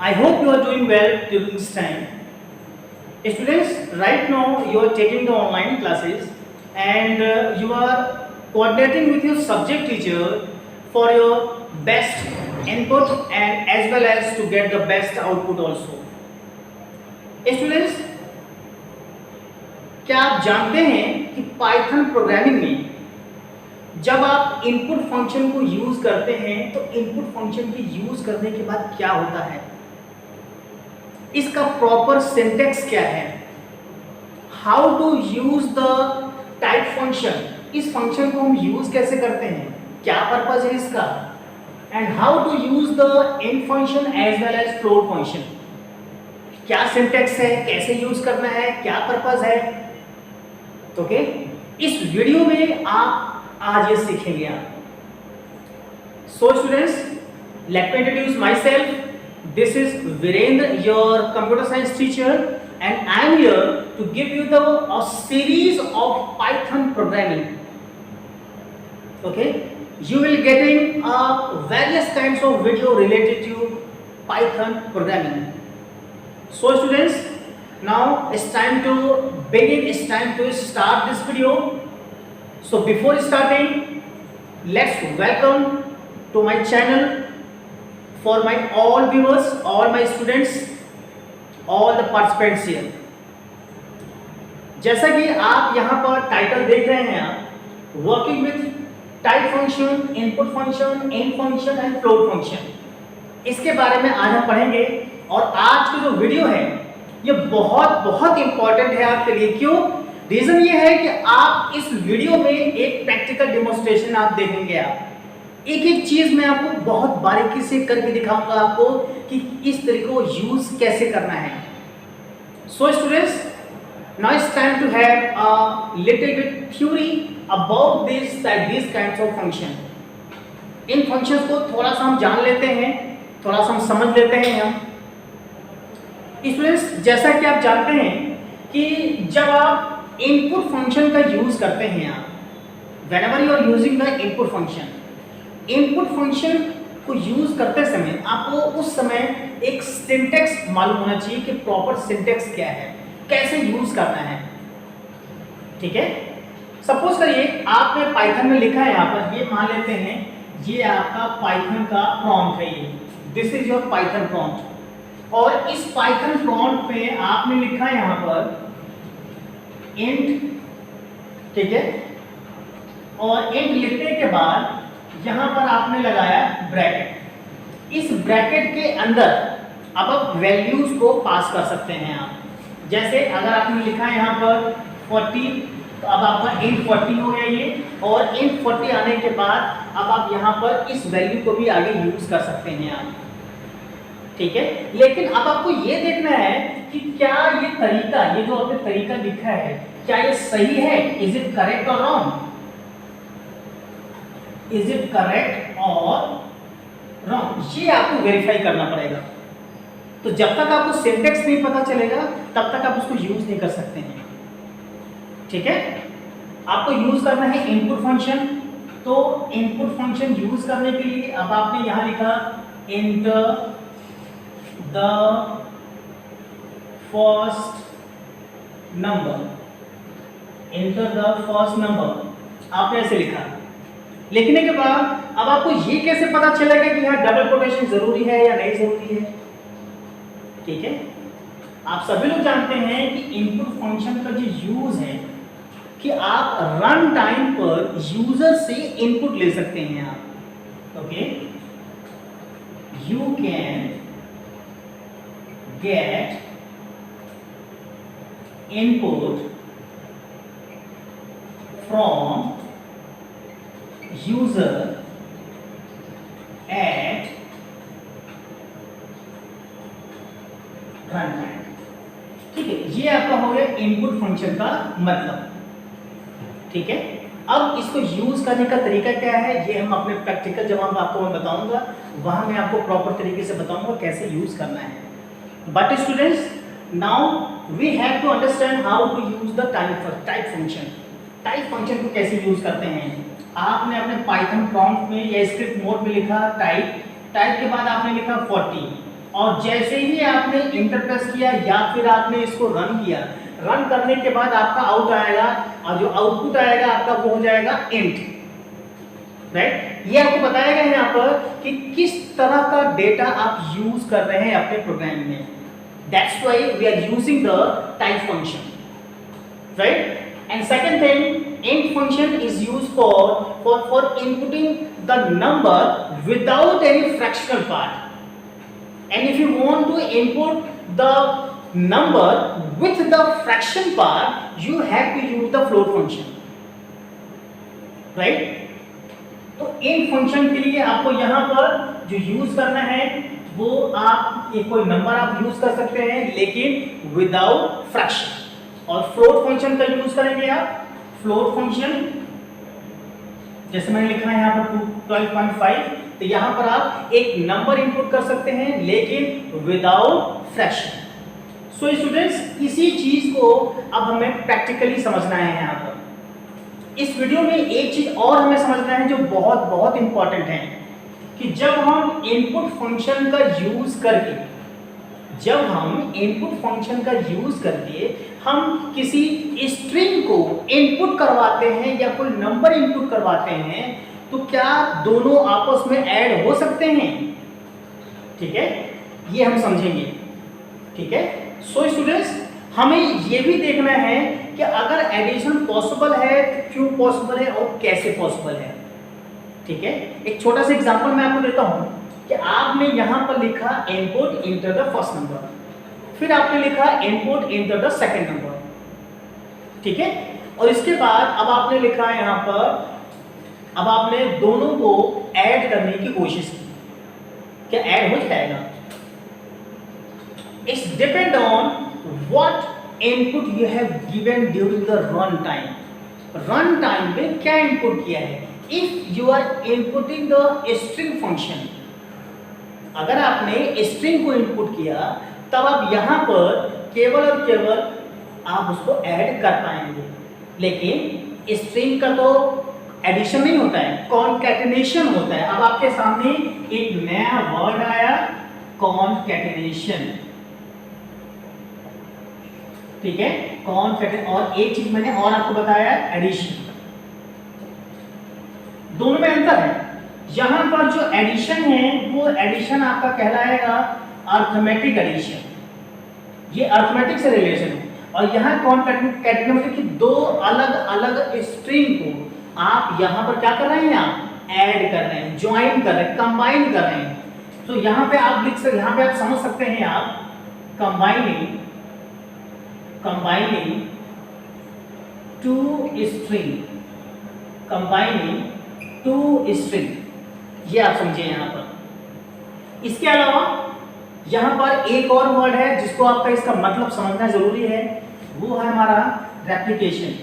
I hope you are doing well during this time. Students, right now you are taking the online classes and you are coordinating with your subject teacher for your best input and as well as to get the best output also. Students, क्या आप जानते हैं कि Python programming में जब आप input function को use करते हैं तो इनपुट फंक्शन के यूज करने के बाद क्या होता है, इसका प्रॉपर सिंटेक्स क्या है, how to use the type function, इस फंक्शन को हम यूज कैसे करते हैं, क्या पर्पज है इसका, and how to use the int function as well as float function, क्या सिंटेक्स है, कैसे यूज करना है, क्या पर्पज है। ओके, इस वीडियो में आप आज ये सीखेंगे आप। So students, let me introduce my self. This is Virendra, your computer science teacher, and I am here to give you a series of Python programming. Okay, you will getting various kinds of video related to Python programming. So students, now it's time to begin. It's time to start this video. So before starting, let's welcome to my channel. For my all viewers, all my students, all the participants here. जैसा कि आप यहाँ पर title देख रहे हैं, आप working with type function, input function, int function and float function, इसके बारे में आज हम पढ़ेंगे। और आज की जो वीडियो है ये बहुत इंपॉर्टेंट है आपके लिए। क्यों? रीजन ये है कि आप इस वीडियो में एक प्रैक्टिकल डेमोन्स्ट्रेशन आप देखेंगे। आप एक चीज मैं आपको बहुत बारीकी से करके दिखाऊंगा आपको कि इस तरीके को यूज कैसे करना है। So students, now it's time to have a little bit theory about this kinds of function. इन फंक्शंस को थोड़ा सा हम जान लेते हैं, थोड़ा सा हम समझ लेते हैं। हम स्टूडेंट्स, जैसा कि आप जानते हैं कि जब आप इनपुट फंक्शन का यूज करते हैं, आप whenever you are using the input function, input function को यूज करते समय आपको उस समय एक सिंटेक्स मालूम होना चाहिए कि प्रॉपर सिंटेक्स क्या है, कैसे यूज करना है। ठीक है, सपोज करिए आपने पाइथन में लिखा है, यहाँ पर ये मान लेते हैं ये आपका पाइथन का प्रॉम्प्ट है, ये this is your Python prompt. और इस पाइथन प्रॉम्प्ट पे आपने लिखा है यहाँ पर इंट, ठीक है, और इंट लिखने के बाद यहां पर आपने लगाया ब्रैकेट। इस ब्रैकेट के अंदर अब आप वैल्यूज को पास कर सकते हैं आप। जैसे अगर आपने लिखा है यहाँ पर 40, तो अब आपका इंट 40 हो गया ये, और इंट 40 आने के बाद अब आप यहाँ पर इस वैल्यू को भी आगे यूज कर सकते हैं आप। ठीक है, लेकिन अब आपको ये देखना है कि क्या ये तरीका, ये जो आपने तरीका लिखा है, क्या ये सही है, इज इट करेक्ट और रॉन्ग, इज इट करेक्ट और रॉन्ग, ये आपको वेरीफाई करना पड़ेगा। तो जब तक आपको सिंटेक्स नहीं पता चलेगा तब तक आप उसको यूज नहीं कर सकते हैं। ठीक है, आपको यूज करना है इनपुट फंक्शन। तो इनपुट फंक्शन यूज करने के लिए अब आपने यहां लिखा enter the first number, enter the first number आपने ऐसे लिखा। लिखने के बाद अब आपको ये कैसे पता चलेगा कि यहाँ डबल कोटेशन जरूरी है या नहीं जरूरी है। ठीक है, आप सभी लोग जानते हैं कि इनपुट फंक्शन का जो यूज है कि आप रन टाइम पर यूजर से इनपुट ले सकते हैं आप। Okay, you can get input from user at runtime। ठीक है, ये आपका हो गया इनपुट फंक्शन का मतलब। ठीक है, अब इसको यूज करने का तरीका क्या है, ये हम अपने प्रैक्टिकल जब हम आपको मैं बताऊंगा वहां मैं आपको प्रॉपर तरीके से बताऊंगा कैसे यूज करना है। But students, now we have to understand how to use the type function. Type function को कैसे यूज करते हैं। आपने अपने पाइथन प्रॉम्प्ट में या स्क्रिप्ट मोड में लिखा टाइप, टाइप के बाद आपने लिखा 40 और जैसे ही आपने इंटर प्रेस किया या फिर आपने इसको रन किया, रन करने के बाद आपका आउट आएगा और जो आउटपुट आएगा आपका वो हो जाएगा इंट, राइट। ये आपको बताया गया है यहाँ पर कि किस तरह का डेटा आप यूज कर रहे हैं अपने प्रोग्राम में। That's why we are using the type function, right. And second thing, int function is used for inputting the number without any fractional part. And if you want to input the number with the fraction part, you have to use the float function, right? तो int function के लिए आपको यहाँ पर जो use करना है वो आप कोई नंबर आप यूज कर सकते हैं लेकिन विदाउट फ्रैक्शन। और फ्लोट फंक्शन का यूज करेंगे आप, फ्लोट फंक्शन जैसे मैंने लिखा है यहाँ पर 12.5, तो यहाँ पर आप एक नंबर इनपुट कर सकते हैं लेकिन विदाउट फ्रैक्शन। सो स्टूडेंट्स, इसी चीज को अब हमें प्रैक्टिकली समझना है। यहाँ पर इस वीडियो में एक चीज और हमें समझना है जो बहुत बहुत इंपॉर्टेंट है कि जब हम इनपुट फंक्शन का यूज करके हम किसी स्ट्रिंग को इनपुट करवाते हैं या कोई नंबर इनपुट करवाते हैं तो क्या दोनों आपस में ऐड हो सकते हैं? ठीक है, ये हम समझेंगे। ठीक है, सो स्टूडेंट्स, हमें ये भी देखना है कि अगर एडिशन पॉसिबल है तो क्यों पॉसिबल है और कैसे पॉसिबल है। ठीक है, एक छोटा सा एग्जांपल मैं आपको देता हूं कि आपने यहां पर लिखा input enter the first number, फिर आपने लिखा input enter the second number. ठीक है, और इसके बाद अब आपने लिखा है यहां पर, अब आपने दोनों को ऐड करने की कोशिश की, क्या ऐड हो जाएगा? It's depend on what input you have given during the run time. Run time में क्या इनपुट किया है? If you are inputting the string function, अगर आपने स्ट्रिंग को इनपुट किया तब आप यहां पर केवल और केवल आप उसको ऐड कर पाएंगे, लेकिन स्ट्रिंग का तो एडिशन नहीं होता है, कॉन्कैटिनेशन होता है। अब आपके सामने एक नया वर्ड आया, कॉन्कैटिनेशन। ठीक है, कॉन्कैटिनेशन। और एक चीज मैंने और आपको बताया, एडिशन। दोनों में अंतर है। यहां पर जो एडिशन है वो एडिशन आपका कहलाएगा अर्थमेटिक एडिशन, ये अर्थमेटिक से रिलेशन है। और यहाँ कॉन्कैटिनेशन की दो अलग अलग स्ट्रिंग को आप यहाँ पर क्या कर रहे हैं? आप ऐड कर रहे हैं, ज्वाइन कर रहे हैं, कंबाइन कर रहे हैं। तो यहाँ पे आप लिख सकते, यहाँ पे आप समझ सकते हैं, आप combining two string, combining two string, ये आप समझिए यहाँ पर। इसके अलावा यहाँ पर एक और वर्ड है जिसको आपका इसका मतलब समझना जरूरी है, वो है हमारा replication.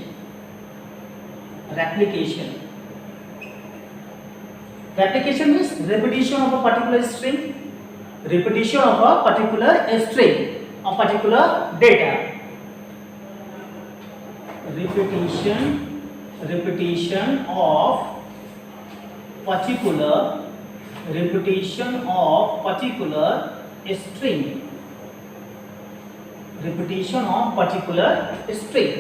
Replication means repetition of a particular string, repetition of a particular string और particular data. Repetition of string, repetition of particular string.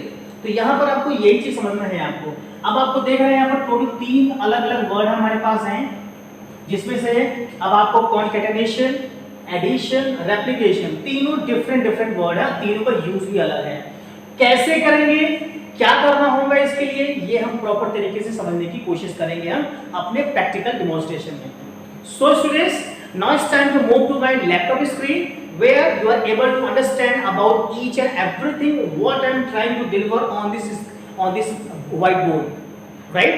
तो यहां पर आपको यही चीज समझना है आपको। अब आपको देख रहे हैं यहाँ पर टोटल 3 अलग अलग वर्ड हमारे पास हैं, जिसमें से अब आपको कॉन्कैटिनेशन, एडिशन, रेप्लिकेशन, तीनों डिफरेंट वर्ड है, तीनों का यूज भी अलग है। कैसे करेंगे, क्या करना होगा इसके लिए, ये हम प्रॉपर तरीके से समझने की कोशिश करेंगे हम अपने प्रैक्टिकल डेमोंस्ट्रेशन में। So students, now it's time to move to my laptop screen where you are able to understand about each and everything what I am trying to deliver on this whiteboard, right?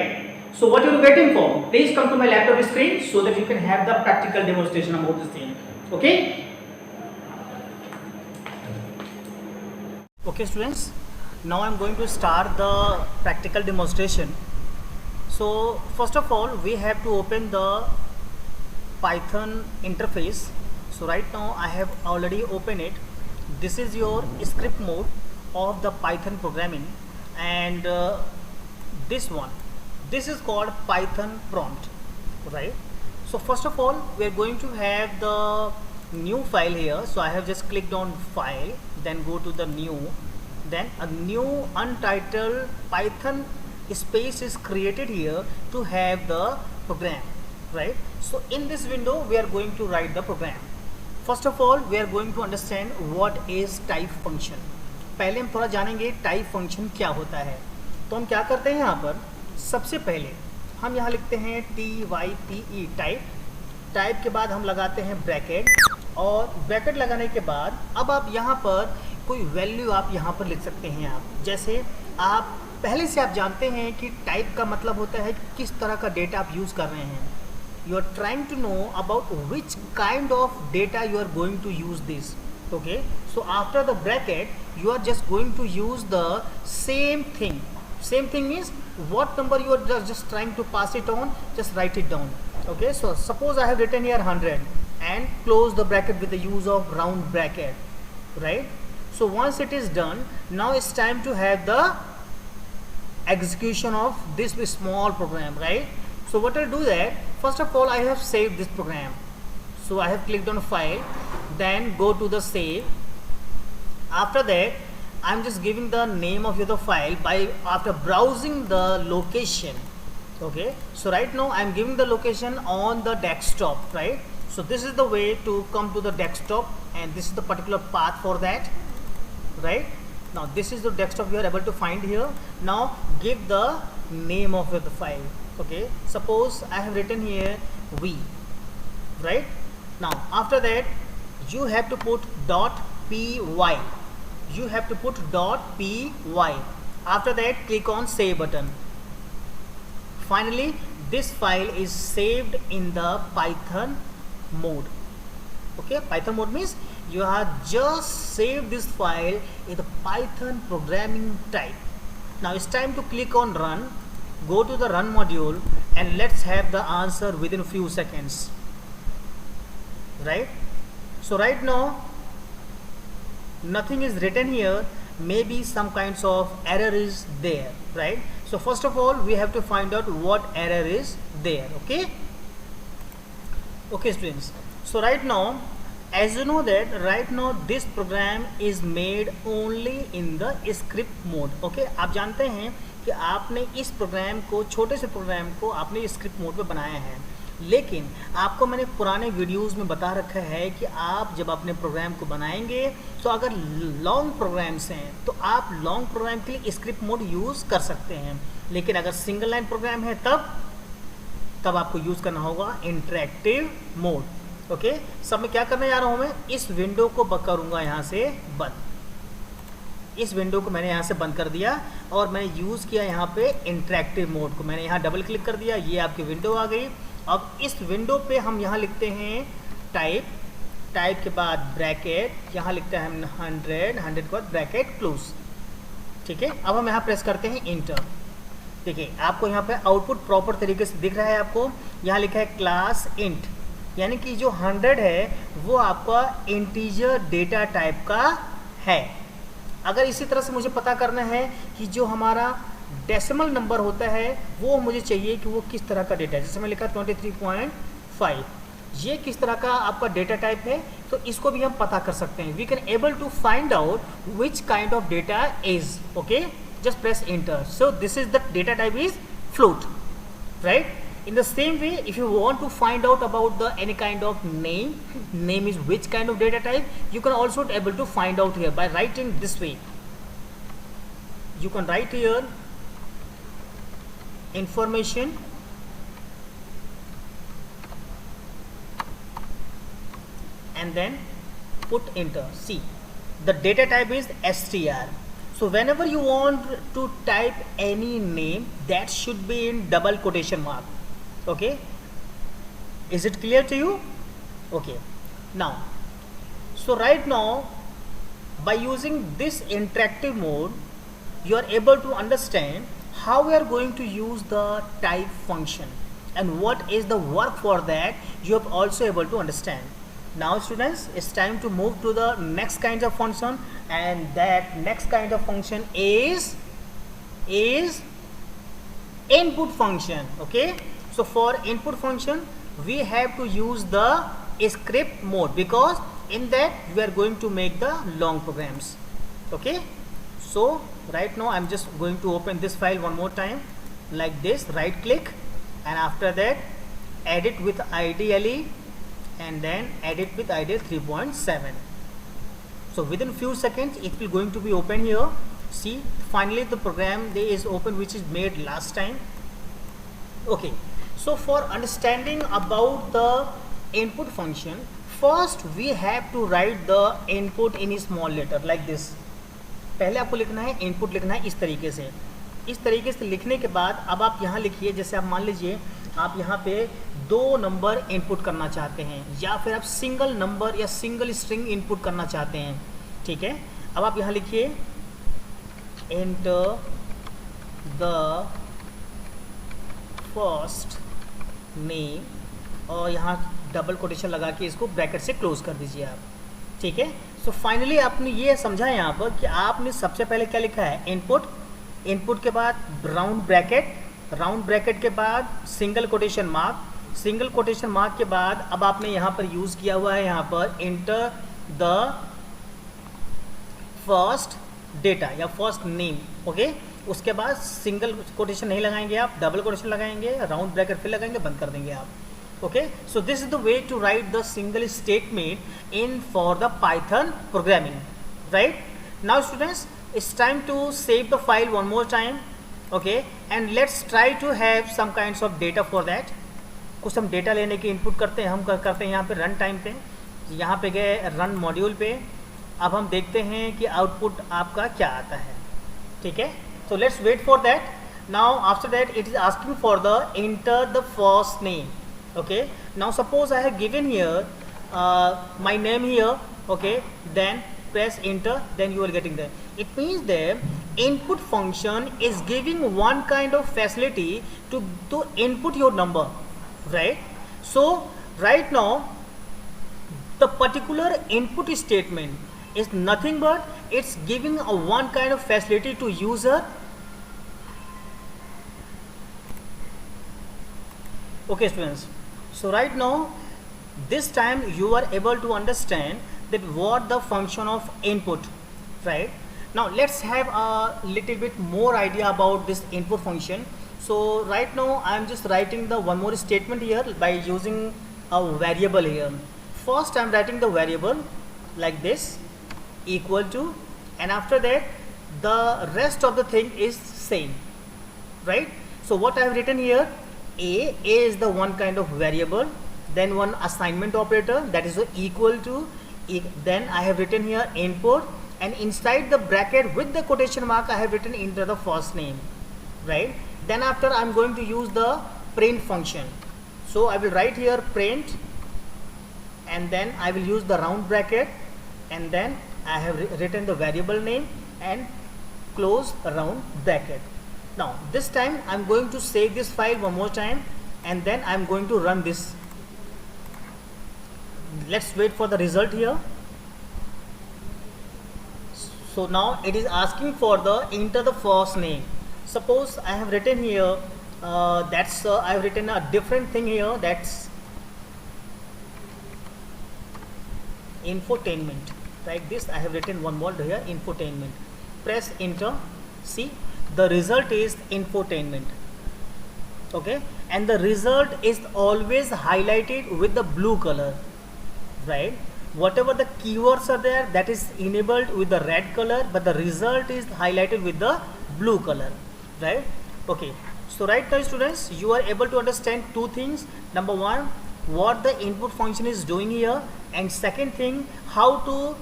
So what you are waiting for? Please come to my laptop screen so that you can have the practical demonstration about this thing. Okay? Okay students, now I am going to start the practical demonstration. So first of all we have to open the Python interface. So right now I have already opened it. This is your script mode of the Python programming, and this is called Python prompt, right? So first of all we are going to have the new file here. So I have just clicked on file, then go to the new, then a new untitled Python space is created here to have the program, right? So in this window we are going to write the program. First of all we are going to understand what is type function. पहले हम थोड़ा जानेंगे type function क्या होता है। तो हम क्या करते हैं यहाँ पर, सबसे पहले हम यहाँ लिखते हैं TYPE टाइप के बाद हम लगाते हैं ब्रैकेट, और ब्रैकेट लगाने के बाद अब आप यहाँ पर कोई वैल्यू आप यहाँ पर लिख सकते हैं। आप जैसे आप पहले से आप जानते हैं कि टाइप का मतलब होता है किस तरह का डेटा आप यूज़ कर रहे हैं। You are trying to know about which kind of data you are going to use this. Okay, so after the bracket you are just going to use the same thing. Same thing means what number you are just trying to pass it on, just write it down. Okay, so suppose I have written here 100 and close the bracket with the use of round bracket, right? So once it is done, now it's time to have the execution of this small program, right? So what I'll do that, first of all I have saved this program. So I have clicked on file, then go to the save. After that I'm just giving the name of the file by after browsing the location. Okay, so right now I'm giving the location on the desktop, right? So this is the way to come to the desktop, and this is the particular path for that, right? Now this is the desktop you are able to find here. Now give the name of the file. Okay, suppose I have written here V, right? Now after that you have to put .py. You have to put .py. After that click on save button. Finally this file is saved in the Python mode. Okay, Python mode means you have just saved this file in the Python programming type. Now it's time to click on run. Go to the run module and let's have the answer within a few seconds, right? So right now nothing is written here, maybe some kinds of error is there, right? So first of all we have to find out what error is there. Okay students, so right now as you know that right now this program is made only in the script mode. Okay, आप जानते हैं कि आपने इस programme को, छोटे से programme को आपने स्क्रिप्ट मोड पे बनाया है, लेकिन आपको मैंने पुराने वीडियोस में बता रखा है कि आप जब अपने प्रोग्राम को बनाएंगे तो अगर लॉन्ग प्रोग्राम्स हैं तो आप लॉन्ग प्रोग्राम के लिए स्क्रिप्ट मोड यूज़ कर सकते हैं, लेकिन अगर सिंगल लाइन प्रोग्राम है तब आपको यूज़ करना होगा इंटरैक्टिव मोड। ओके, सब में क्या करने जा रहा हूँ, मैं इस विंडो को करूँगा यहाँ से बंद। इस विंडो को मैंने यहाँ से बंद कर दिया और मैंने यूज़ किया यहाँ पे इंटरैक्टिव मोड को। मैंने यहाँ डबल क्लिक कर दिया, ये आपकी विंडो आ गई। अब इस विंडो पे हम यहाँ लिखते हैं टाइप के बाद ब्रैकेट, यहाँ लिखते हैं हम 100 के बाद ब्रैकेट क्लोज। ठीक है, अब हम यहाँ प्रेस करते हैं इंटर। देखिए आपको यहाँ पे आउटपुट प्रॉपर तरीके से दिख रहा है। आपको यहाँ लिखा है क्लास इंट, यानी कि जो 100 है वो आपका इंटीजर डेटा टाइप का है। अगर इसी तरह से मुझे पता करना है कि जो हमारा डेसिमल नंबर होता है वो मुझे चाहिए कि वो किस तरह का डेटा है, जैसे मैं लिखा 23.5, ये किस तरह का आपका डेटा टाइप है, तो इसको भी हम पता कर सकते हैं। We can able to find out which kind of data is. Okay, just press enter. So this is the data type is float, right? In the same way, if you want to find out about the any kind of name is which kind of data type, you can also able to find out here by writing this way. You can write here information and then put enter. See, the data type is str. So whenever you want to type any name, that should be in double quotation mark. Okay, is it clear to you? Okay, now so right now by using this interactive mode you are able to understand how we are going to use the type function and what is the work for that. You are also able to understand. Now students, it's time to move to the next kind of function, and that next kind of function is input function. Okay, so for input function we have to use the script mode, because in that we are going to make the long programs. Okay, so right now I'm just going to open this file one more time like this, right click, and after that edit with IDLE, and then edit with IDLE 3.7. so within few seconds it will going to be open here. See, finally the program there is open, which is made last time. Okay, so for understanding about the input function, first we have to write the input in small letter like this. पहले आपको लिखना है input, लिखना है इस तरीके से। इस तरीके से लिखने के बाद अब आप यहाँ लिखिए, जैसे आप मान लीजिए आप यहाँ पे 2 नंबर इनपुट करना चाहते हैं, या फिर आप सिंगल नंबर या सिंगल स्ट्रिंग इनपुट करना चाहते हैं। ठीक है, अब आप यहाँ लिखिए एंटर द फर्स्ट नेम, और यहाँ डबल कोटेशन लगा के इसको ब्रैकेट से क्लोज कर दीजिए आप। ठीक है, सो फाइनली आपने ये समझा यहाँ पर कि आपने सबसे पहले क्या लिखा है, इनपुट, इनपुट के बाद राउंड ब्रैकेट, राउंड ब्रैकेट के बाद single quotation mark, single quotation mark के बाद अब आपने यहाँ पर यूज़ किया हुआ है यहाँ पर एंटर द फर्स्ट डेटा या फर्स्ट नेम। ओके, उसके बाद सिंगल कोटेशन नहीं लगाएंगे आप, डबल कोटेशन लगाएंगे, राउंड ब्रैकेट फिर लगाएंगे, बंद कर देंगे आप। Okay, so this is the way to write the single statement in for the Python programming, right? Now students, it's time to save the file one more time. Okay, and let's try to have some kinds of data for that. कुछ हम data लेने की input करते हैं, हम करते हैं यहाँ पे रन टाइम पे, यहाँ पे गए रन मॉड्यूल पे। अब हम देखते हैं कि आउटपुट आपका क्या आता है। ठीक है, so let's wait for that. Now after that it is asking for the enter the first name. Okay, now suppose I have given here my name here. Okay, then press enter, then you are getting there. It means the input function is giving one kind of facility to input your number, right? So right now the particular input statement is nothing but it's giving a one kind of facility to user. Okay students, so right now this time you are able to understand that what the function of input, right? Now let's have a little bit more idea about this input function. So right now I am just writing the one more statement here by using a variable here. First I am writing the variable like this, equal to, and after that the rest of the thing is same, right? So what I have written here, A is the one kind of variable, then one assignment operator, that is equal to, then I have written here input, and inside the bracket with the quotation mark I have written enter the first name, right? Then after I am going to use the print function. So I will write here print, and then I will use the round bracket, and then I have written the variable name and close round bracket. Now this time I am going to save this file one more time, and then I am going to run this. Let's wait for the result here. So now it is asking for the enter the first name. Suppose I have written here I have written a different thing here, that's infotainment. Like this I have written one word here, infotainment. Press enter. See, the result is infotainment. Okay, and the result is always highlighted with the blue color, right? Whatever the keywords are there, that is enabled with the red color, but the result is highlighted with the blue color, right? Okay, so right now students, you are able to understand two things. Number one, what the input function is doing here, and second thing, how to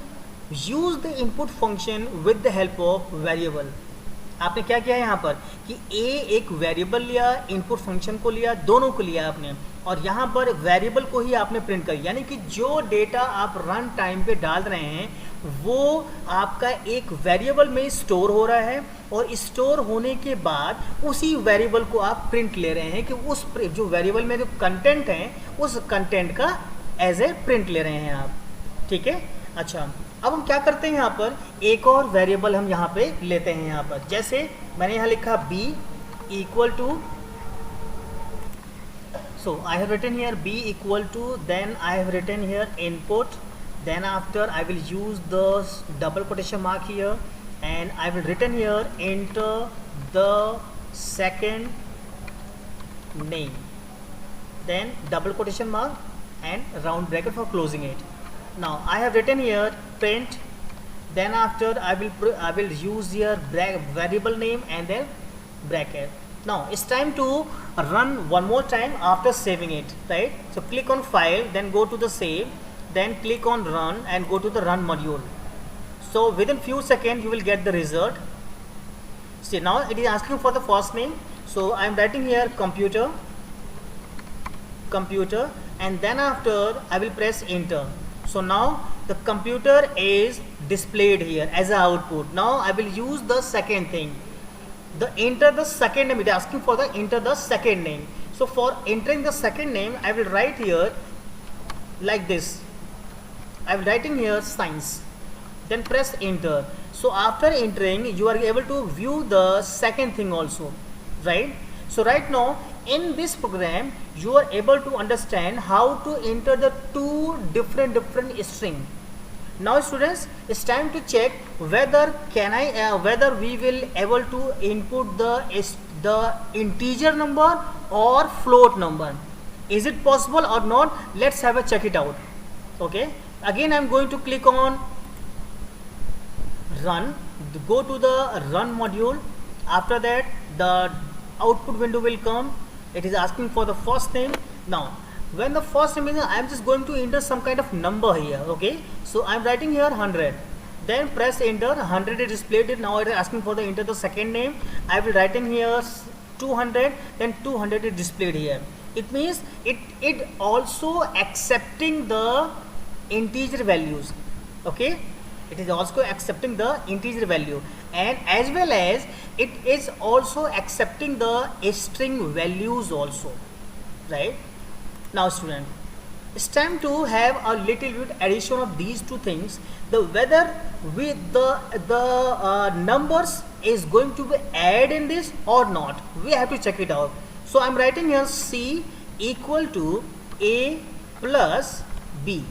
use the input function with the help of variable. आपने क्या किया है यहाँ पर कि A एक variable लिया, input function को लिया, दोनों को लिया आपने, और यहाँ पर वेरिएबल को ही आपने प्रिंट कर, यानी कि जो डेटा आप रन टाइम पे डाल रहे हैं वो आपका एक वेरिएबल में स्टोर हो रहा है, और स्टोर होने के बाद उसी वेरिएबल को आप प्रिंट ले रहे हैं कि उस जो वेरिएबल में जो कंटेंट है उस कंटेंट का एज ए प्रिंट ले रहे हैं आप। ठीक है, अच्छा अब हम क्या करते हैं यहाँ पर, एक और वेरिएबल हम यहाँ पे लेते हैं। यहाँ पर जैसे मैंने यहाँ लिखा b equal to, So I have written here b equal to, then I have written here input, then after I will use the double quotation mark here, and I will written here enter the second name, then double quotation mark and round bracket for closing it. Now I have written here print, then after I will use here variable name and then bracket. Now it's time to run one more time after saving it, right? So click on file, then go to the save, then click on run and go to the run module. So within few seconds you will get the result. See, now it is asking for the first name, so I am writing here computer, and then after I will press enter. So now the computer is displayed here as an output. Now I will use the second thing, the enter the second name. It is asking for the enter the second name. So for entering the second name, I will write here like this. I will writing here science, then press enter. So after entering, you are able to view the second thing also, right? So right now in this program you are able to understand how to enter the two different string. Now students, it's time to check whether whether we will able to input the integer number or float number. Is it possible or not? Let's have a check it out. Okay, again I'm going to click on run, go to the run module. After that the output window will come. It is asking for the first name. Now when the first name is, I am just going to enter some kind of number here. Okay, so I am writing here 100, then press enter. 100 is displayed it. Now it is asking for the enter the second name. I will writing here 200, then 200 is displayed here. It means it also accepting the integer values. Okay, it is also accepting the integer value, and as well as it is also accepting the string values also, right? Now student, it's time to have a little bit addition of these two things. The whether with the numbers is going to be add in this or not, we have to check it out. So I'm writing here c equal to a plus b.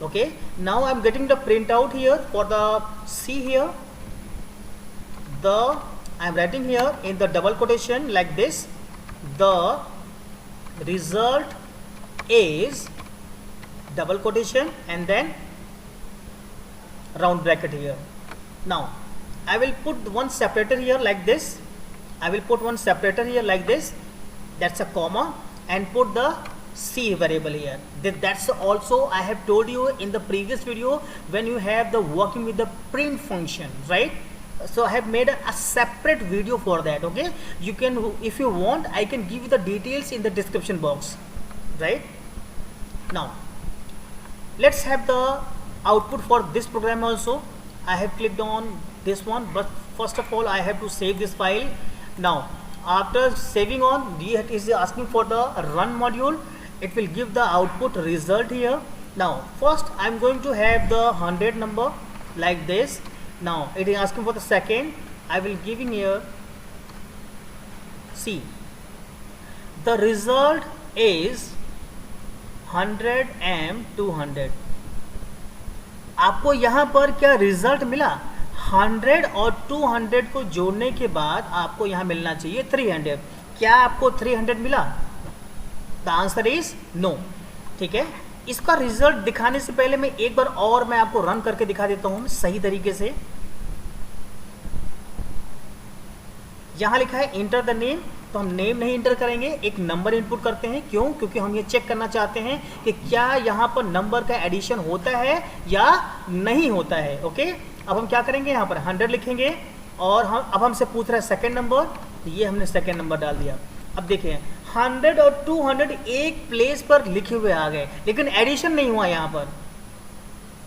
Okay, now I'm getting the printout here for the c here. I'm writing here in the double quotation like this, the result is double quotation and then round bracket here. Now I will put one separator here like this. I will put one separator here like this, that's a comma, and put the c variable here. That's also I have told you in the previous video when you have the working with the print function, right? So I have made a separate video for that. Okay, you can, if you want, I can give you the details in the description box, right? Now let's have the output for this program also. I have clicked on this one, but first of all I have to save this file. Now after saving on, it is asking for the run module. It will give the output result here. Now first I'm going to have the 100 number like this. Now it is asking for the second. I will giving here see the result is 100 and 200. आपको यहाँ पर क्या result मिला? 100 और 200 को जोड़ने के बाद आपको यहाँ मिलना चाहिए 300. क्या आपको 300 मिला? The answer is no. ठीक है, इसका रिजल्ट दिखाने से पहले मैं एक बार और मैं आपको रन करके दिखा देता हूँ सही तरीके से. यहाँ लिखा है इंटर द नेम, तो हम नेम नहीं इंटर करेंगे, एक नंबर इनपुट करते हैं. क्यों? क्योंकि हम ये चेक करना चाहते हैं कि क्या यहाँ पर नंबर का एडिशन होता है या नहीं होता है. ओके, अब हम क्या करेंगे, यहाँ पर 100 लिखेंगे और हम अब हमसे पूछ रहा है सेकंड नंबर, तो ये हमने सेकंड नंबर डाल दिया. अब देखिए 100 और 200 एक प्लेस पर लिखे हुए आ गए, लेकिन एडिशन नहीं हुआ यहाँ पर.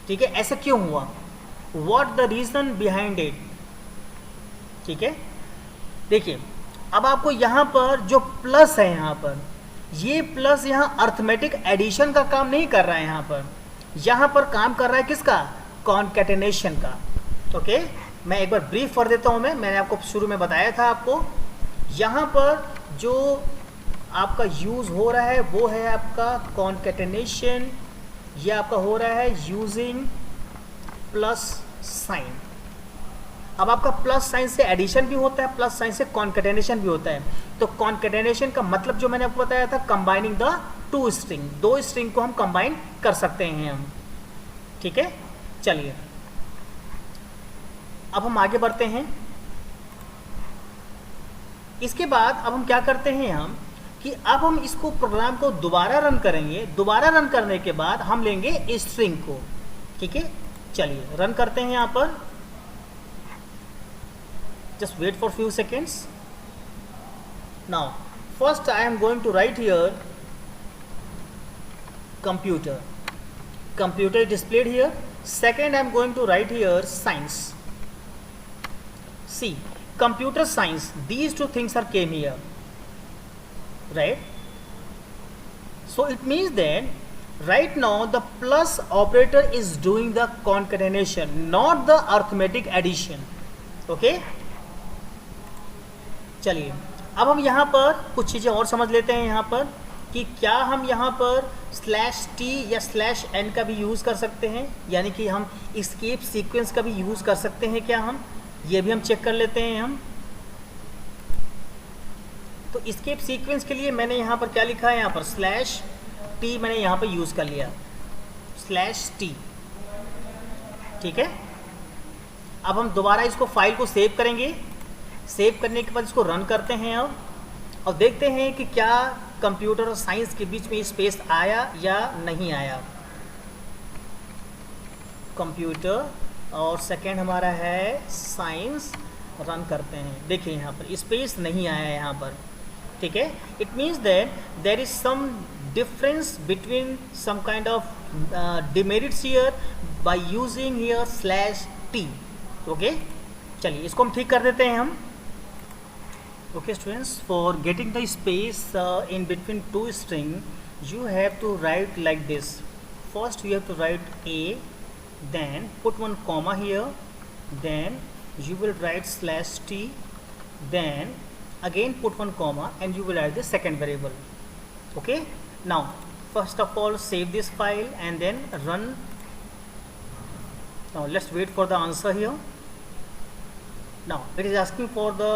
ठीक है, ऐसा क्यों हुआ? What the reason behind it? ठीक है, देखिए अब आपको यहाँ पर जो प्लस है, यहाँ पर ये प्लस यहाँ अर्थमेटिक एडिशन का काम नहीं कर रहा है. यहाँ पर काम कर रहा है किसका? कॉन्कैटिनेशन का. ओके, मैं एक बार ब्रीफ कर देता हूँ. मैंने आपको शुरू में बताया था आपको यहाँ पर जो आपका यूज़ हो रहा है वो है आपका कॉन्केटेनेशन, ये आपका हो रहा है यूजिंग प्लस साइन। अब आपका प्लस साइन से एडिशन भी होता है, प्लस साइन से कॉन्केटेनेशन भी होता है। तो कॉन्केटेनेशन का मतलब जो मैंने आपको बताया था, कंबाइनिंग द टू स्ट्रिंग, दो स्ट्रिंग को हम कंबाइन कर सकते हैं हम। ठीक है, चलिए अब हम आगे बढ़ते हैं। इसके बाद अब हम क्या करते हैं हम कि अब हम इसको प्रोग्राम को दोबारा रन करेंगे। दोबारा रन करने के बाद हम लेंगे स्ट्रिंग को। ठीक है, चलिए रन करते हैं यहाँ पर। Just wait for few seconds. Now, first I am going to write here computer. Computer is displayed here. Second, I am going to write here science. See, computer science. These two things are came here, right? So it means that right now the plus operator is doing the concatenation, not the arithmetic addition. Okay? चलिए अब हम यहाँ पर कुछ चीज़ें और समझ लेते हैं यहाँ पर कि क्या हम यहाँ पर /t या /n का भी यूज़ कर सकते हैं, यानी कि हम एस्केप सीक्वेंस का भी यूज़ कर सकते हैं क्या हम, ये भी हम चेक कर लेते हैं हम। तो एस्केप सीक्वेंस के लिए मैंने यहाँ पर क्या लिखा है, यहाँ पर /t मैंने यहाँ पर यूज़ कर लिया, /t। ठीक है, अब हम दोबारा इसको फाइल को सेव करेंगे। सेव करने के बाद इसको रन करते हैं अब, और देखते हैं कि क्या कंप्यूटर और साइंस के बीच में स्पेस आया या नहीं आया। कंप्यूटर और सेकंड हमारा है साइंस, रन करते हैं। देखिए यहाँ पर स्पेस नहीं आया है यहाँ पर। ठीक है, it means that there is some difference between some kind of demerits here by using here /t। Okay, चलिए इसको हम ठीक कर देते हैं हम। Okay students, for getting the space in between two string, you have to write like this. First you have to write A, then put one comma here, then you will write /t, then again put one comma and you will write the second variable. Okay, now first of all save this file and then run. Now let's wait for the answer here. Now it is asking for the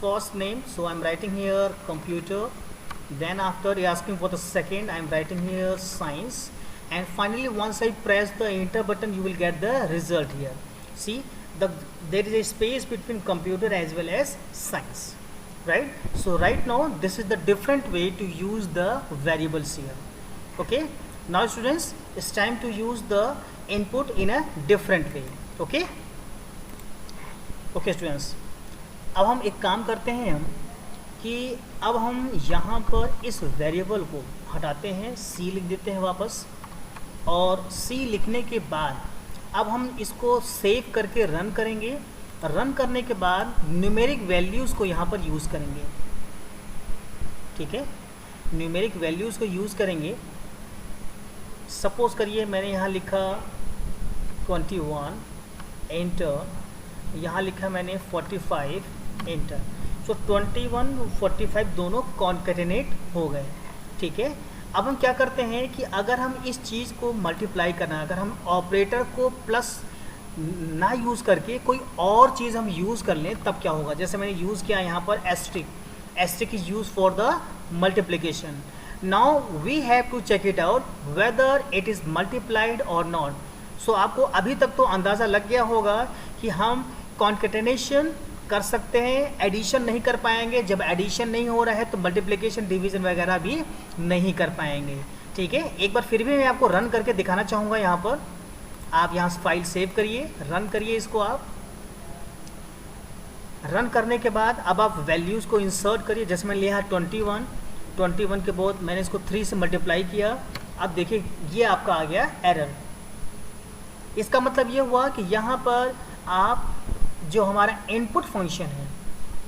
first name, so I am writing here computer, then after asking for the second I am writing here science, and finally once I press the enter button you will get the result here. See, there is a space between computer as well as science, right? So right now this is the different way to use the variables here. Okay, now students, it's time to use the input in a different way. Okay, okay students, अब हम एक काम करते हैं हम कि अब हम यहाँ पर इस वेरिएबल को हटाते हैं, c लिख देते हैं वापस, और c लिखने के बाद अब हम इसको सेव करके रन करेंगे। रन करने के बाद न्यूमेरिक वैल्यूज़ को यहाँ पर यूज़ करेंगे। ठीक है, न्यूमेरिक वैल्यूज़ को यूज़ करेंगे। सपोज करिए मैंने यहाँ लिखा 21 एंटर, यहाँ लिखा मैंने 45 एंटर। सो 21 45 दोनों कॉन्केटेनेट हो गए। ठीक है, अब हम क्या करते हैं कि अगर हम इस चीज़ को मल्टीप्लाई करना, अगर हम ऑपरेटर को प्लस ना यूज़ करके कोई और चीज़ हम यूज़ कर लें तब क्या होगा। जैसे मैंने यूज़ किया यहाँ पर asterisk is use for the multiplication. Now we have to check it out whether it is multiplied और नॉट। सो आपको अभी तक तो अंदाज़ा लग गया होगा कि हम कॉन्केटेनेशन कर सकते हैं, एडिशन नहीं कर पाएंगे। जब एडिशन नहीं हो रहा है तो मल्टीप्लिकेशन डिवीज़न वगैरह भी नहीं कर पाएंगे। ठीक है, एक बार फिर भी मैं आपको रन करके दिखाना चाहूँगा। यहाँ पर आप यहाँ फाइल सेव करिए, रन करिए इसको। आप रन करने के बाद अब आप वैल्यूज़ को इंसर्ट करिए। जैसे मैंने लिया है 21 के बाद मैंने इसको 3 से मल्टीप्लाई किया। अब देखिए ये आपका आ गया एरर। इसका मतलब ये हुआ कि यहाँ पर आप जो हमारा इनपुट फंक्शन है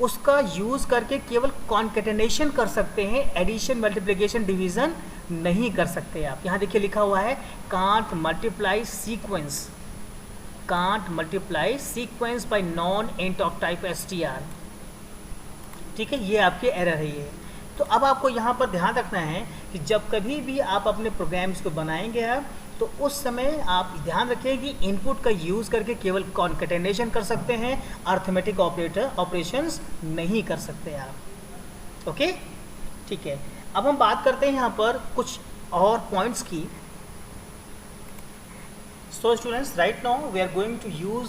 उसका यूज़ करके केवल कॉन्केटेनेशन कर सकते हैं, एडिशन मल्टीप्लिकेशन डिवीज़न नहीं कर सकते आप। यहाँ देखिए लिखा हुआ है can't multiply sequence bye non int of type str। ठीक है, ये आपके एरर है ये। तो अब आपको यहाँ पर ध्यान रखना है कि जब कभी भी आप अपने प्रोग्राम्स को बनाएंगे आप, तो उस समय आप ध्यान रखें कि इनपुट का यूज़ करके केवल कॉन्केटेनेशन कर सकते हैं, अर्थमेटिक ऑपरेशंस नहीं कर सकते आप। ओके, ठीक है। अब हम बात करते हैं यहाँ पर कुछ और पॉइंट्स की। So students, right now we are going to use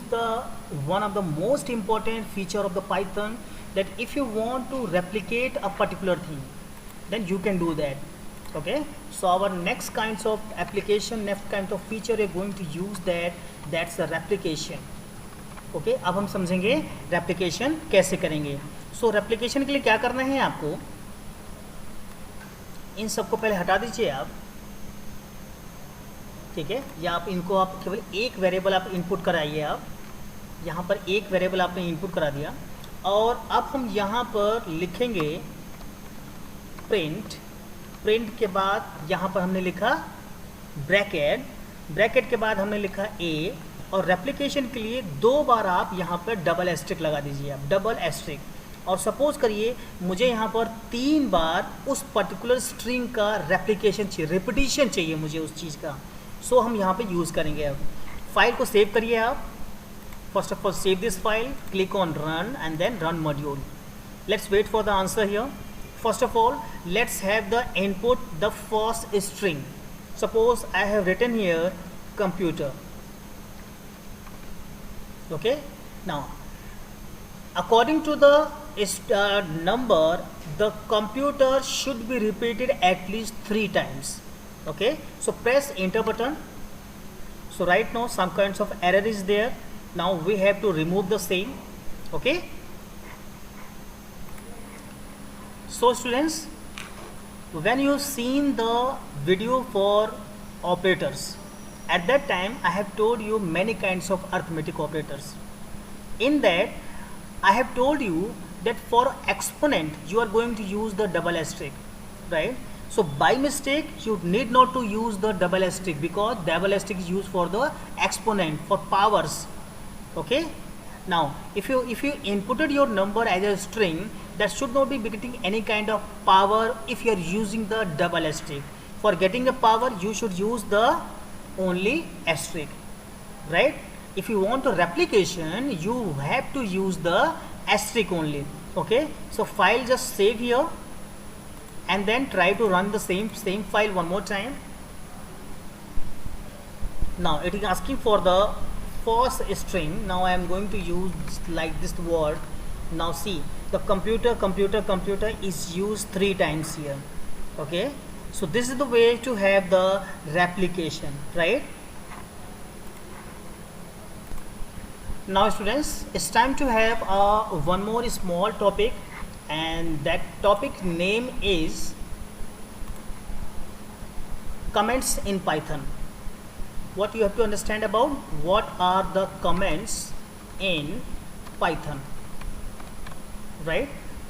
one of the most important feature of the Python, that if you want to replicate a particular thing, then you can do that. Okay, so our next kinds of application, next kind of feature we are going to use that's the replication. Okay, अब हम समझेंगे replication कैसे करेंगे। So replication के लिए क्या करना है आपको, इन सबको पहले हटा दीजिए आप, ठीक है। या आप इनको आप केवल एक वेरिएबल आप इनपुट कराइए। आप यहाँ पर एक वेरिएबल आपने इनपुट करा दिया, और अब हम यहाँ पर लिखेंगे प्रिंट। प्रिंट के बाद यहाँ पर हमने लिखा ब्रैकेट, ब्रैकेट के बाद हमने लिखा ए, और रेप्लिकेशन के लिए 2 बार आप यहाँ पर डबल एस्ट्रिक लगा दीजिए, आप डबल एस्ट्रिक। और सपोज करिए मुझे यहाँ पर 3 बार उस पर्टिकुलर स्ट्रिंग का रेप्लिकेशन चाहिए, रिपीटिशन चाहिए मुझे उस चीज़ का। सो हम यहाँ पे यूज़ करेंगे। अब फाइल को सेव करिए आप। First of all save this file, click on run and then run module. Let's wait for the answer here. First of all let's have the input the first string. Suppose I have written here computer. Okay, now according to the number, the computer should be repeated at least 3 times. Okay, so press enter button. So right now some kinds of error is there. Now we have to remove the same. Okay, so students, when you seen the video for operators, at that time I have told you many kinds of arithmetic operators. In that I have told you that for exponent you are going to use the double asterisk, right? So by mistake you need not to use the double asterisk, because double asterisk is used for the exponent, for powers. Okay, now if you inputted your number as a string, that should not be getting any kind of power if you are using the double asterisk. For getting a power you should use the only asterisk, right? If you want a replication you have to use the asterisk only. Okay, so file just save here and then try to run the same file one more time. Now it is asking for the first string. Now I am going to use like this word. Now see, the computer is used 3 times here. Okay, so this is the way to have the replication, right? Now students, it's time to have one more small topic, and that topic name is comments in Python. What you have to understand about what are the comments in Python, right?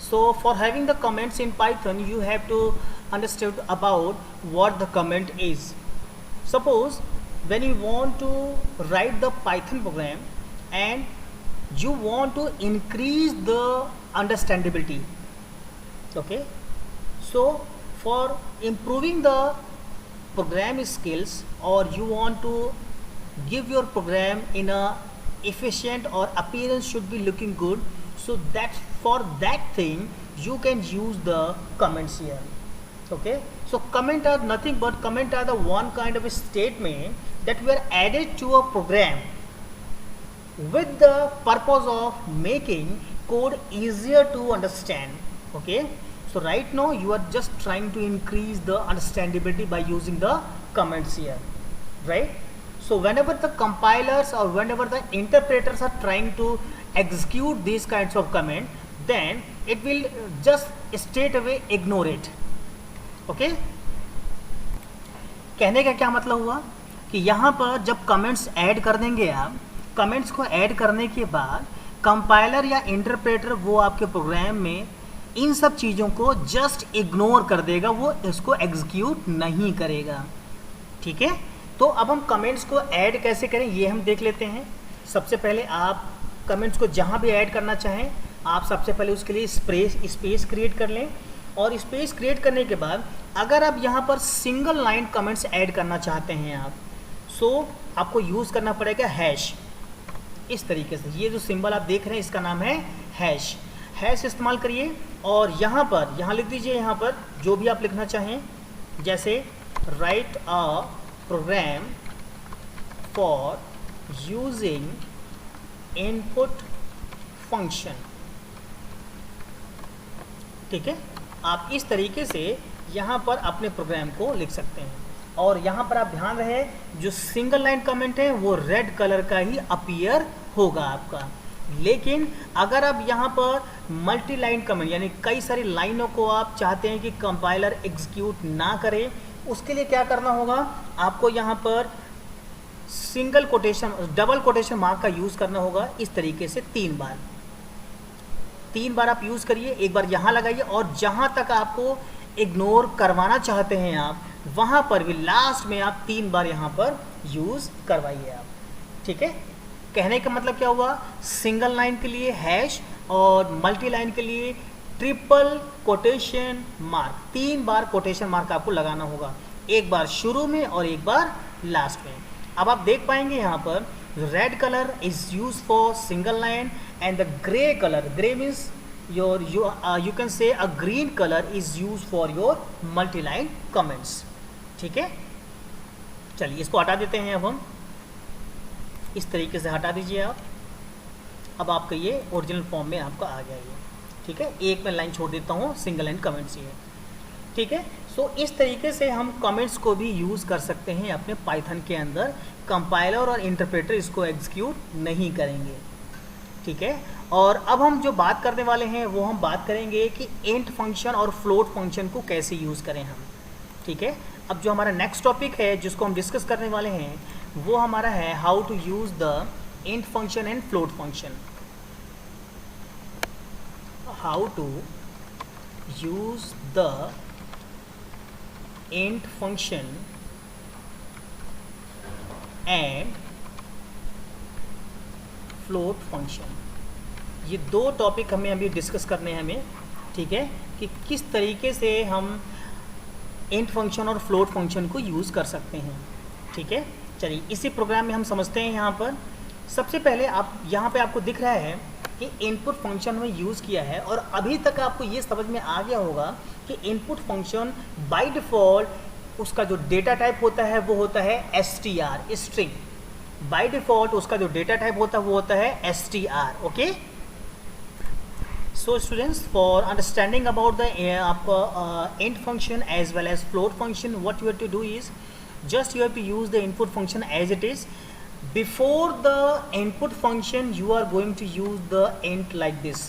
So for having the comments in Python you have to understand about what the comment is. Suppose when you want to write the Python program and you want to increase the understandability. Okay, so for improving the program skills, or you want to give your program in a efficient or appearance should be looking good, so that for that thing you can use the comments here. Okay, so comment are nothing but comment are the one kind of a statement that were added to a program with the purpose of making code easier to understand. Okay, so right now you are just trying to increase the understandability by using the comments here, right? So whenever the compilers or whenever the interpreters are trying to execute these kinds of comment, then it will just straight away ignore it. Okay, कहने का क्या मतलब हुआ कि यहाँ पर जब comments add कर देंगे आप, कमेंट्स को ऐड करने के बाद कंपाइलर या इंटरप्रेटर वो आपके प्रोग्राम में इन सब चीज़ों को जस्ट इग्नोर कर देगा, वो इसको एग्जीक्यूट नहीं करेगा। ठीक है, तो अब हम कमेंट्स को ऐड कैसे करें ये हम देख लेते हैं। सबसे पहले आप कमेंट्स को जहाँ भी ऐड करना चाहें आप सबसे पहले उसके लिए स्पेस क्रिएट कर लें, और स्पेस क्रिएट करने के बाद अगर आप यहाँ पर सिंगल लाइन कमेंट्स ऐड करना चाहते हैं आप, सो आपको यूज़ करना पड़ेगा हैश। इस तरीके से ये जो सिंबल आप देख रहे हैं इसका नाम है हैश। हैश इस्तेमाल करिए और यहाँ पर यहाँ लिख दीजिए, यहाँ पर जो भी आप लिखना चाहें, जैसे write a program for using input function. ठीक है, आप इस तरीके से यहाँ पर अपने प्रोग्राम को लिख सकते हैं। और यहाँ पर आप ध्यान रहे जो सिंगल लाइन कमेंट है वो रेड कलर का ही अपीयर होगा आपका। लेकिन अगर आप यहाँ पर मल्टी लाइन कमेंट यानी कई सारी लाइनों को आप चाहते हैं कि कंपाइलर एग्जीक्यूट ना करे, उसके लिए क्या करना होगा, आपको यहाँ पर single quotation double quotation mark का यूज़ करना होगा। इस तरीके से 3 बार आप यूज़ करिए। एक बार यहाँ लगाइए और जहाँ तक आपको इग्नोर करवाना चाहते हैं आप, वहाँ पर भी लास्ट में आप 3 बार यहाँ पर यूज़ करवाइए आप। ठीक है, कहने का मतलब क्या हुआ, सिंगल लाइन के लिए हैश और मल्टी लाइन के लिए ट्रिपल कोटेशन मार्क, 3 बार कोटेशन मार्क आपको लगाना होगा, एक बार शुरू में और एक बार लास्ट में। अब आप देख पाएंगे यहाँ पर red colour is use for single line and the grey colour, grey means you can say a green color is used for your multi-line comments। ठीक है, चलिए इसको हटा देते हैं। अब हम इस तरीके से हटा दीजिए आप। अब आपका ये ओरिजिनल फॉर्म में आपका आ गया ये। ठीक है, एक मैं लाइन छोड़ देता हूँ, सिंगल लाइन कमेंट्स ये। ठीक है, सो इस तरीके से हम कमेंट्स को भी यूज़ कर सकते हैं अपने पाइथन के अंदर। कंपाइलर और इंटरप्रेटर इसको एग्जीक्यूट नहीं करेंगे। ठीक है, और अब हम जो बात करने वाले हैं वो हम बात करेंगे कि इंट फंक्शन और फ्लोट फंक्शन को कैसे यूज़ करें हम। ठीक है, अब जो हमारा नेक्स्ट टॉपिक है जिसको हम डिस्कस करने वाले हैं वो हमारा है how to use the int function and float function. How to use the int function and float function. ये 2 टॉपिक हमें अभी डिस्कस करने हैं हमें। ठीक है, कि किस तरीके से हम इंट फंक्शन और फ्लोट फंक्शन को यूज़ कर सकते हैं। ठीक है, चलिए इसी प्रोग्राम में हम समझते हैं। यहाँ पर सबसे पहले आप यहाँ पे आपको दिख रहा है कि इनपुट फंक्शन में यूज़ किया है, और अभी तक आपको ये समझ में आ गया होगा कि इनपुट फंक्शन बाय डिफ़ॉल्ट उसका जो डेटा टाइप होता है वो होता है str, स्ट्रिंग। बाय डिफ़ॉल्ट उसका जो डेटा टाइप होता है वो होता है str। Okay, so students, for understanding about the int function as well as float function, what you have to do is just you have to use the input function as it is. Before the input function you are going to use the int like this.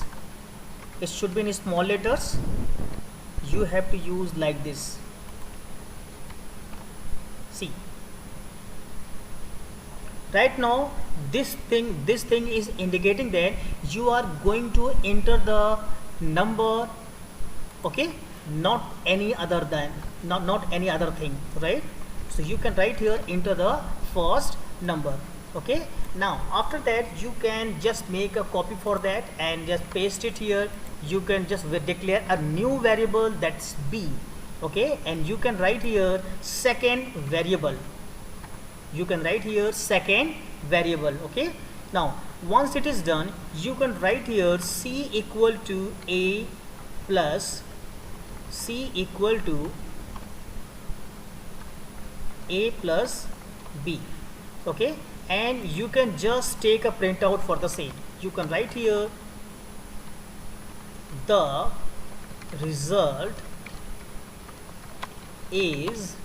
It should be in small letters. You have to use like this. See, right now this thing is indicating that you are going to enter the number, okay, not any other than not any other thing, right? So you can write here enter the first number. Okay, now after that you can just make a copy for that and just paste it here. You can just declare a new variable, that's b. Okay, and you can write here second variable. You can write here second variable. Okay, now once it is done you can write here c equal to a plus c equal to a plus b. Okay, and you can just take a printout for the same. You can write here the result is,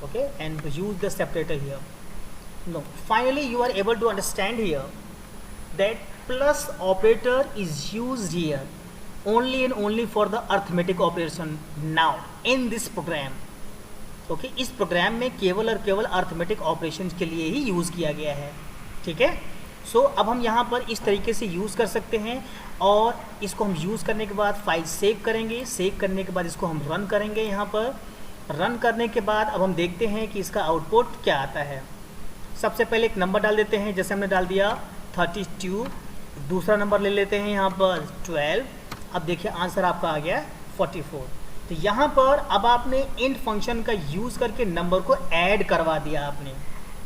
okay, and use the separator here. No, finally you are able to understand here that plus operator is used here only and only for the arithmetic operation now in this program. Okay, इस programme में केवल और केवल arithmetic operations के लिए ही use किया गया है। ठीक है, सो अब हम यहाँ पर इस तरीके से यूज़ कर सकते हैं, और इसको हम यूज़ करने के बाद फाइल सेव करेंगे। सेव करने के बाद इसको हम रन करेंगे। यहाँ पर रन करने के बाद अब हम देखते हैं कि इसका आउटपुट क्या आता है। सबसे पहले एक नंबर डाल देते हैं, जैसे हमने डाल दिया 32, दूसरा नंबर ले लेते हैं यहाँ पर 12। अब देखिए आंसर आपका आ गया 44। तो यहाँ पर अब आपने इंट फंक्शन का यूज़ करके नंबर को ऐड करवा दिया आपने,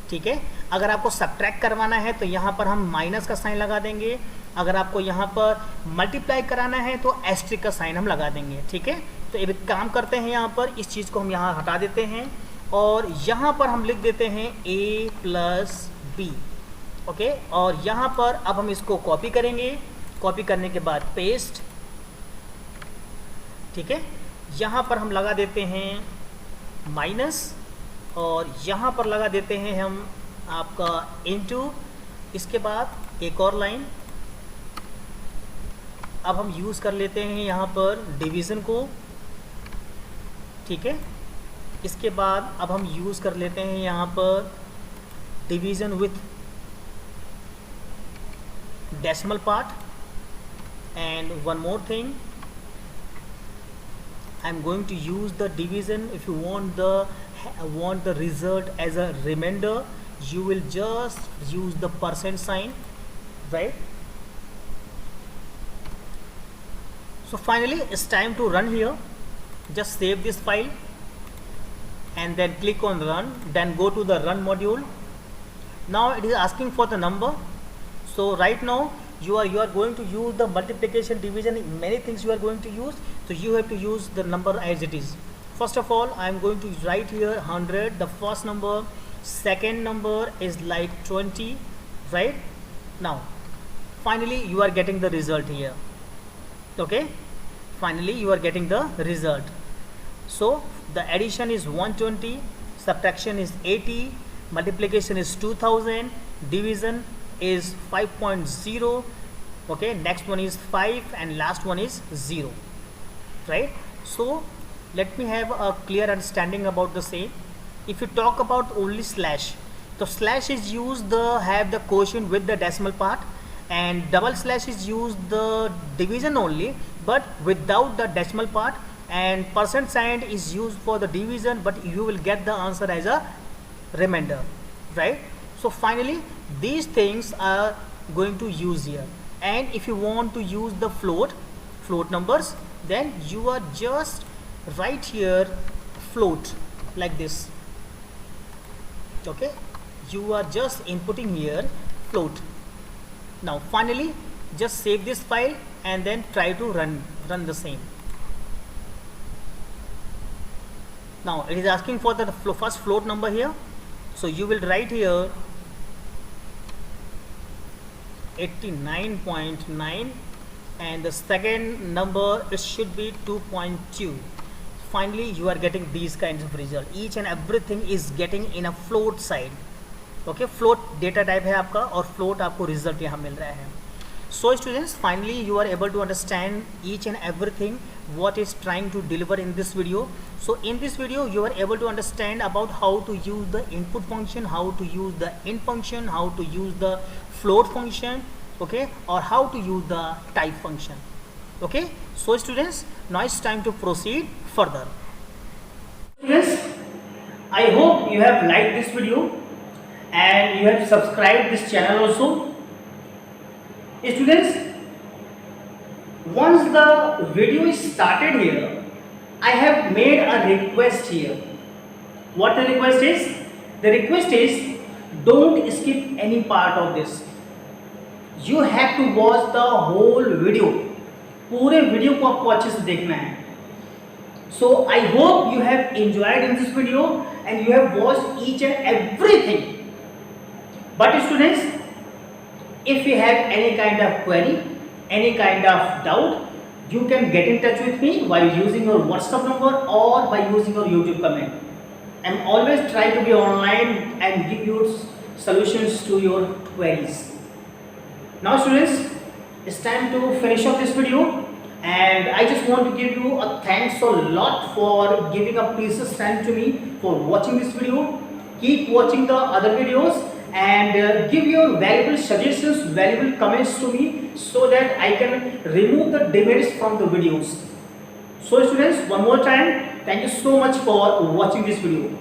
ठीक है। अगर आपको सब्ट्रैक्ट करवाना है तो यहाँ पर हम माइनस का साइन लगा देंगे, अगर आपको यहाँ पर मल्टीप्लाई कराना है तो एस्ट्रिक का साइन हम लगा देंगे, ठीक है। तो एक काम करते हैं, यहाँ पर इस चीज़ को हम यहाँ हटा देते हैं और यहाँ पर हम लिख देते हैं a प्लस बी, ओके। और यहाँ पर अब हम इसको कॉपी करेंगे, कॉपी करने के बाद पेस्ट, ठीक है। यहाँ पर हम लगा देते हैं माइनस और यहाँ पर लगा देते हैं हम आपका इनटू, इसके बाद एक और लाइन। अब हम यूज़ कर लेते हैं यहाँ पर डिवीज़न को, ठीक है। इसके बाद अब हम यूज़ कर लेते हैं यहाँ पर division with decimal part, and one more thing, I'm going to use the division. If you want the result as a remainder, you will just use the percent sign, right? So finally it's time to run here. Just save this file and then click on run, then go to the run module. Now it is asking for the number. So right now you are going to use the multiplication, division, many things you are going to use. So you have to use the number as it is. First of all, I am going to write here 100, the first number. Second number is like 20, right? Now finally you are getting the result here, okay. Finally you are getting the result. So the addition is 120, subtraction is 80, multiplication is 2000, division is 5.0, okay. Next one is 5 and last one is 0, right? So let me have a clear understanding about the same. If you talk about only slash, so slash is used have the quotient with the decimal part, and double slash is used the division only but without the decimal part, and percent sign is used for the division but you will get the answer as a remainder, right? So finally these things are going to use here. And if you want to use the float numbers, then you are just write here float like this, okay. You are just inputting here float. Now finally just save this file and then try to run the same. Now it is asking for the first float number here, so you will write here 89.9, and the second number it should be 2.2. Finally you are getting these kinds of result. Each and everything is getting in a float side, okay. Float data type है आपका और float आपको result यहाँ मिल रहा है. So students, finally you are able to understand each and everything what is trying to deliver in this video. So in this video you are able to understand about how to use the input function, how to use the int function, how to use the float function, okay, or how to use the type function, okay. So students, now it's time to proceed further. Students, I hope you have liked this video and you have subscribed this channel also. Students, once the video is started here, I have made a request here. What the request is? The request is don't skip any part of this. You have to watch the whole video. पूरे video को आपको अच्छे से देखना है. So I hope you have enjoyed in this video and you have watched each and everything. But students, if you have any kind of query, any kind of doubt, you can get in touch with me by using your WhatsApp number or by using your YouTube comment. I'm always try to be online and give you solutions to your queries. Now students, it's time to finish off this video, and I just want to give you a thanks a lot for giving a precious time to me for watching this video. Keep watching the other videos and give your valuable suggestions, valuable comments to me so that I can remove the demerits from the videos. So students, one more time, thank you so much for watching this video.